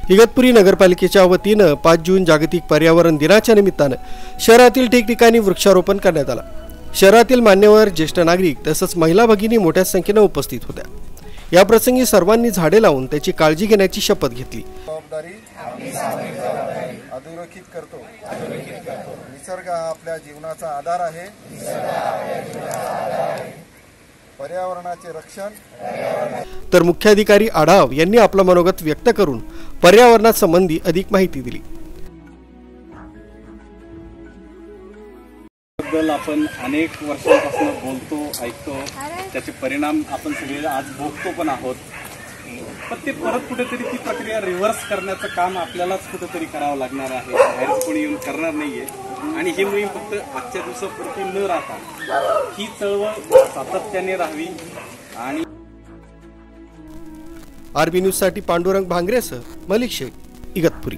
इगतपुरी नगरपालिकेच्या वतीनं 5 जून जागतिक पर्यावरण दिनाच्या निमित्तानं शहरातील ठिकठिकाणी वृक्षारोपण करण्यात आलं। शहरातील मान्यवर, ज्येष्ठ नागरिक तसंच महिला भगिनी मोठ्या संख्येने उपस्थित होत्या। या प्रसंगी सर्वांनी झाडे लावून त्याची काळजी घेण्याची शपथ घेतली। जबाबदारी अधोरेखित करतो। निसर्ग हा आपल्या जीवनाचा आधार आहे। पर्यावरणाचे रक्षण। तर मुख्याधिकारी आढाव यांनी आपलं मनोगत व्यक्त करून पर्यावरणासंबंधी अधिक माहिती दिली। बद्दल आपण अनेक वर्षांपासून बोलतो, ऐकतो, त्याचे परिणाम आपण सगळे आज भोगतो पण आहोत। पण ते परत कुठेतरी ती प्रक्रिया रिव्हर्स करण्याचं काम आपल्यालाच कुठेतरी करावं लागणार आहे। बाहेरच कोणी येऊन करणार नाहीये आणि ही मोहीम फक्त आजच्या दिवसापुरती न राहता ही चळवळ सातत्याने राहावी। आणि आरबी न्यूज साठी पांडुरंग भांगरेसह मलिक शेख, इगतपुरी।